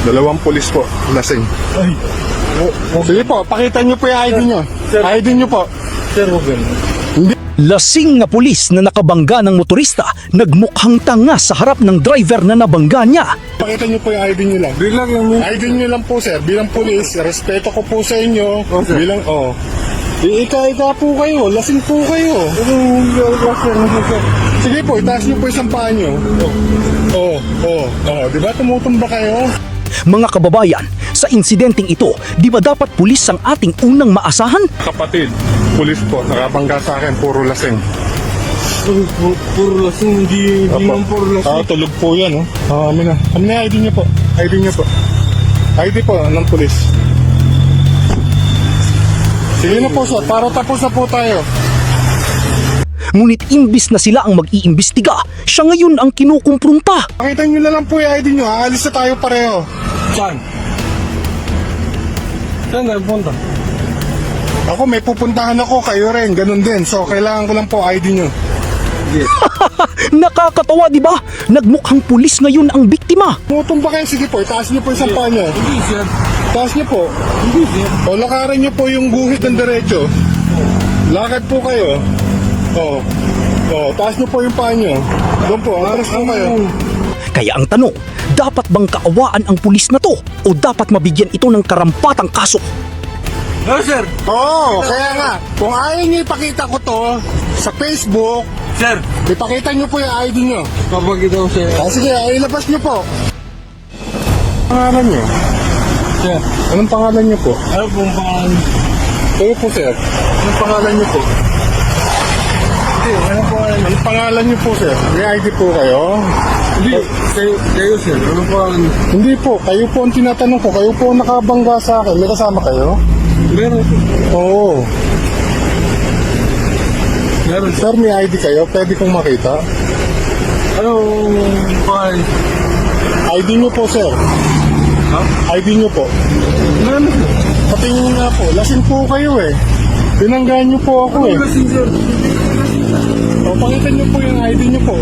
Dalawang pulis po, lasing. Ay. Sige po, pakita nyo po yung ID nyo. Sir. ID nyo po. Sir, huwag ganun. Lasing na pulis na nakabangga ng motorista nagmukhang tanga sa harap ng driver na nabangga niya. Pakita nyo po yung ID nyo lang. Bigla yung ID nyo lang po sir, bilang pulis, respeto ko po sa inyo. Okay. Bilang, Ika-ika po kayo, lasing po kayo. Sige po, itaas nyo po isang paa nyo. Di ba tumutumba kayo? Mga kababayan, sa insidenteng ito, di ba dapat pulis ang ating unang maasahan? Kapatid, pulis po, nakabangga sa akin, puro lasing. Puro lasing, hindi naman puro lasing. Tulog po yan, Amin na. Ano na yung ID nyo po? ID nyo po. ID po ng pulis. Sige na po sir, para tapos na po tayo. Ngunit imbis na sila ang mag-iimbestiga, siya ngayon ang kinukumprunta. Pakita nyo na lang po yung ID nyo, aalis na tayo pareho. Saan? Saan na punta? Ako may pupuntahan ako, kayo rin, ganun din. So kailangan ko lang po ID nyo. Nakakatawa, di ba? Nagmukhang pulis ngayon ang biktima. Tumutumba kayo, sige po, itaas nyo po yung sampa nyo. Hindi, sir. Taas nyo po. Hindi, sir. O lakaran nyo po yung guhit ng derecho. Lakad po kayo. Taas nyo po yung paa nyo. Doon po, atras po kayo. Kaya ang tanong, dapat bang kaawaan ang pulis na to o dapat mabigyan ito ng karampatang kaso? No, sir. Kaya nga, kung ayaw nyo ipakita ko to sa Facebook, Sir. ipakita nyo po yung ID nyo. Papakita ko, sir. Sige, ilabas nyo po. Pangalan nyo? Sir. Anong pangalan nyo po? Ano pong pangalan? Kayo po, sir. Anong pangalan nyo po? Hindi, ano pangalan? Anong pangalan nyo po, sir? May ID po kayo? Hindi, kayo, sir. Ano pangalan? Hindi po. Kayo po ang tinatanong ko. Kayo po ang nakabangga sa akin. May kasama kayo? Meron, sir. Oo. Meron, sir. Sir, may ID kayo? Pwede kong makita? Anong pangalan? ID nyo po, sir. Ha? ID nyo po. Meron, sir. Patingin nga po. Lasing po kayo eh. Binanggaan nyo po ako eh. Lasing, sir. O, pakita nyo po yung ID nyo po.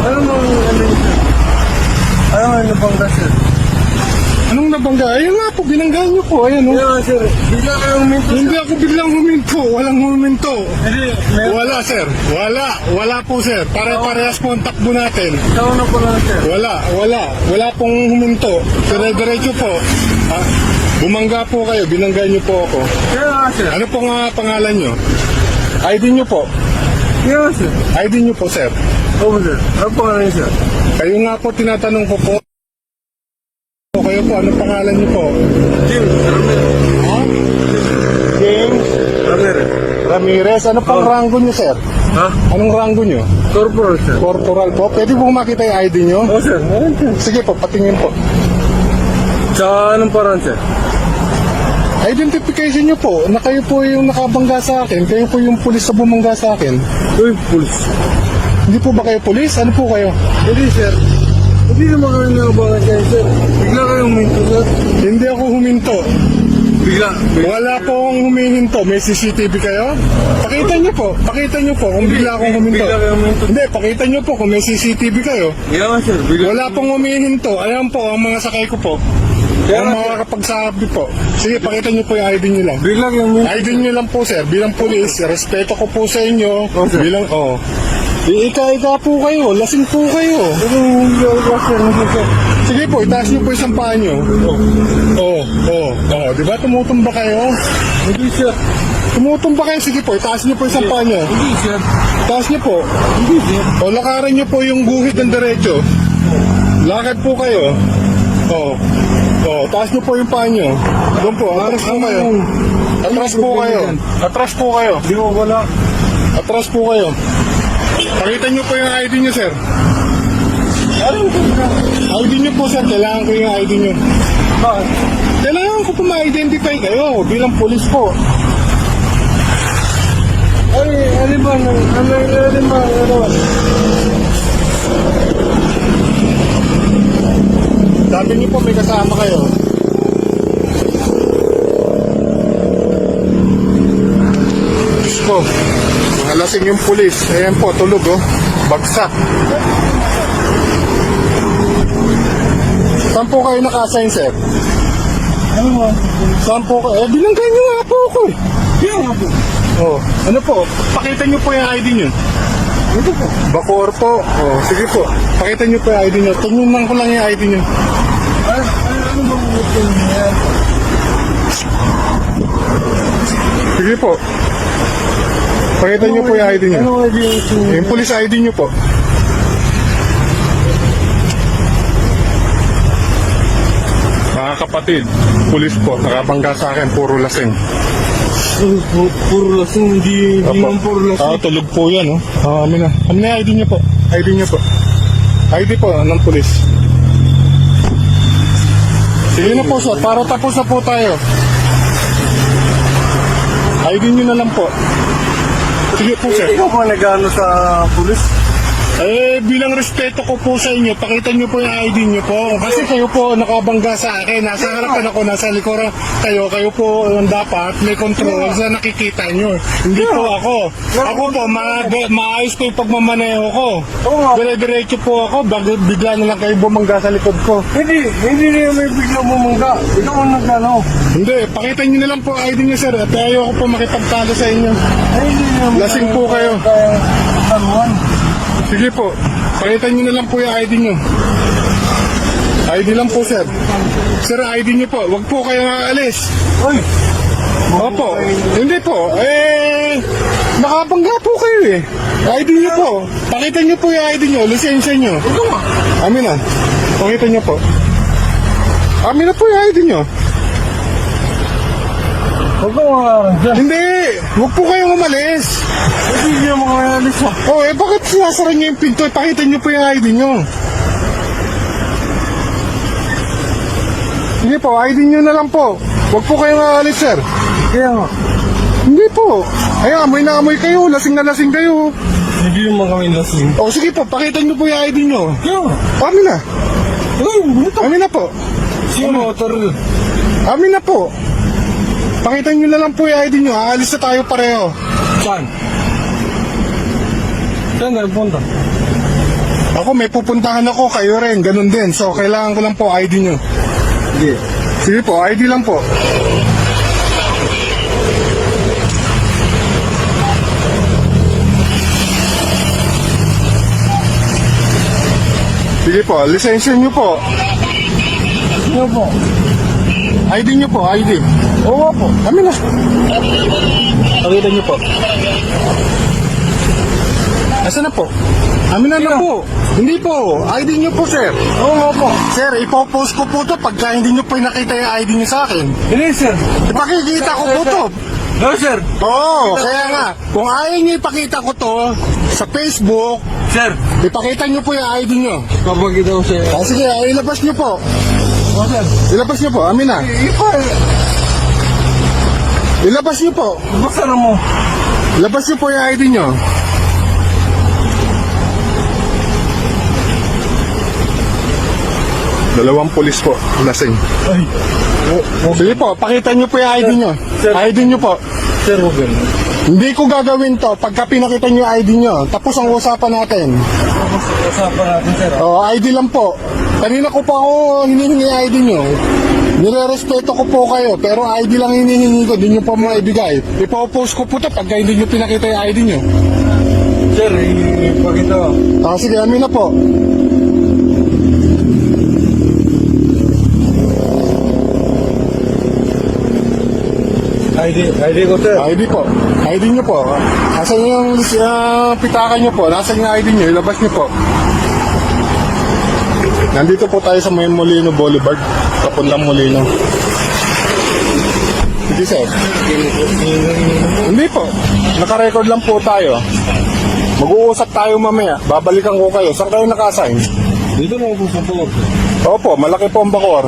Ano bang ano yun, sir? Ano bang sir? Anong nabangga? Ayun nga po, binanggaan nyo po. Ayan o. Kaya, sir. Bigla kayong minto, sir. Hindi ako biglang huminto. Walang huminto. Hindi, meron. Wala, sir. Wala po, sir. Pare-parehas po ang takbo natin. Ikaw na pala, sir. Wala pong huminto. Dire-diretso po. Bumangga po kayo. Binanggaan nyo po ako. Kaya, sir. Ano pong pangalan nyo? ID nyo po. Kaya, sir. ID nyo po, sir. Oo, sir. Ano pangalan niyo, sir? Kayo nga po, tinatanong ko po. Kayo po, anong pangalan nyo po? Jim. Ha? James Ramirez. Ano pang ranggo nyo, sir? Ha? Anong ranggo nyo? Corporal, sir. Corporal po. Pwede po makita yung ID nyo? Oo, sir. Meron, sir. Sige po, patingin po. Sa anong parang, sir? Identification nyo po, na kayo po yung nakabangga sa akin, kayo po yung pulis na bumangga sa akin. Uy, pulis. Hindi po ba kayo pulis? Ano po kayo? Hindi, sir. Hindi naman kayo nakabangan kayo, sir. Bigla kayong minto, sir. Hindi ako huminto. Bigla. Wala po akong humihinto. May CCTV kayo? Pakita nyo po. Pakita nyo po kung bigla akong huminto. Bigla kayong minto. Hindi, pakita nyo po kung may CCTV kayo. Kaya nga, sir. Bigla. Wala pong humihinto. Ayan po ang mga sakay ko po. Kaya Ang nga, sir. makakapagsabi po. Sige, pakita nyo po yung ID nyo lang. Bigla kayong minto. ID nyo lang po, sir. Bilang pulis, respeto ko po sa inyo. Oh, sir. Bilang, Ika-ika po kayo. Lasing po kayo. Sige po, itaas nyo po isang paa nyo. Di ba tumutumba kayo? Hindi, sir. Tumutumba kayo, sige po, itaas nyo po isang paa nyo. Hindi, sir. Itaas nyo po. Hindi, sir. O, lakaran nyo po yung guhit ng derecho. Lakad po kayo. Taas nyo po yung paa nyo. Doon po, atras po kayo. Atras po kayo. Atras po kayo. Di ko wala. Atras po kayo. Pakita nyo po yung ID nyo, sir. ID nyo po, sir. Kailangan ko yung ID nyo. Bakit? Kailangan ko po ma-identify kayo bilang pulis po. Ay, aliman. Sabi nyo po may kasama kayo. Diyos ko, mga lasing yung pulis. Ayan po, tulog oh. Bagsak. Saan po kayo naka-assign, sir? Ano mo? Saan po kayo? Binanggan nyo nga po ako eh. Kaya nga po. Oh, ano po? Pakita nyo po yung ID nyo. Ito po. Bacoor po. Oh, sige po. Pakita nyo po yung ID nyo. Tingnan ko lang yung ID nyo. Ano bang gusto niya? Sige po. Pakita nyo po yung ID nyo. Ano ID gusto niya? Yung police ID nyo po. Mga kapatid, pulis po, nakabangga sa akin, puro lasing. Puro lasing, hindi naman puro lasing. Tulog po yan, oh. Amin na. Amin na yung ID nyo po. ID nyo po. ID po ng pulis. Sige na po, sir. Para tapos na po tayo. ID nyo na lang po. Sige po, sir. Ikaw pa nag-ano sa pulis? Bilang respeto ko po sa inyo, pakita nyo po yung ID nyo po. Kasi kayo po nakabangga sa akin. Nasa harapan ako, nasa likuran kayo. Kayo po ang dapat may control sa nakikita nyo. Hindi po ako. Ako po, maayos ko yung pagmamaneho ko. Oo nga. Dire-diretso po ako, bago bigla na lang kayo bumangga sa likod ko. Hindi na may biglang bumangga. Ikaw ang nag-ano. Hindi, pakita nyo na lang po ID nyo, sir. At ayaw ko po makipagtalo sa inyo. Ay, hindi naman. Lasing po kayo. Kaya, tanuan. Sige po, pakita nyo na lang po yung ID nyo. ID lang po, sir. Sir, ID nyo po. Huwag po kayong aalis. Ay! Opo. Hindi po. Nakabangga po kayo eh. ID nyo po. Pakita nyo po yung ID nyo. Lisensya nyo. Ito nga. Amin na. Pakita nyo po. Amin na po yung ID nyo. Huwag kang makarang dyan. Hindi. Huwag po kayong umalis. Hindi niya makakalis ha. Bakit sinasara nyo yung pinto? Pakita nyo po yung ID nyo. Sige po, ID nyo na lang po. Huwag po kayong aalis, sir. Kaya nga. Hindi po. Ay, amoy na amoy kayo. Lasing na lasing kayo. Hindi naman kami lasing. Sige po, pakita nyo po yung ID nyo. Kaya nga. Amin na. Ay, ito. Amin na po. Sino motor? Amin na po. Pakita nyo na lang po yung ID nyo. Aalis na tayo pareho. Saan? Saan na punta? Ako, may pupuntahan ako. Kayo rin. Ganun din. So, kailangan ko lang po ID nyo. Hindi. Sige po, ID lang po. Sige po, lisensya nyo po. Ano po? ID nyo po, ID. Oo po. Amin na. Pakita nyo po. Nasaan na po? Amin na po. Hindi po. ID nyo po, sir. Oo nga po. Sir, ipopost ko po to pagka hindi nyo po nakita yung ID nyo sa akin. Hindi sir. Ipakikita ko po to. No sir. Oo, kaya nga. Kung ayaw nyo ipakita ko to sa Facebook, Sir. ipakita nyo po yung ID nyo. Kapag ito sir. Sige, ilabas nyo po. Oo sir. Ilabas nyo po. Amin na. Ilabas nyo po. Basta na mo. Ilabas nyo po yung ID nyo. Dalawang pulis po, lasing. Ay. Sige po, pakita nyo po yung ID nyo. Sir. ID nyo po. Sir, huwag ganun. Hindi ko gagawin to pagka pinakita nyo yung ID nyo. Tapos ang usapan natin. Tapos usapan natin sir. ID lang po. Kanina ko pa ako hinihingi yung ID nyo. Nire-respeto ko po kayo, pero ID lang hinihingi ko, hindi nyo pa maibigay. Ipopost ko po to pagka hindi nyo pinakita yung ID nyo. Sir, ipakita ko. Sige, amin na po. ID ko sir. ID po. ID nyo po. Nasaan yung pitakan nyo po? Nasaan yung ID nyo? Ilabas nyo po. Nandito po tayo sa may Molino Boulevard. Kapundang Molino. Sige sir. Hindi po. Naka-record lang po tayo. Mag-uusap tayo mamaya. Babalikan ko kayo. Saan kayo naka-assign? Dito na ako sa Bacoor. Opo, malaki po ang Bacoor.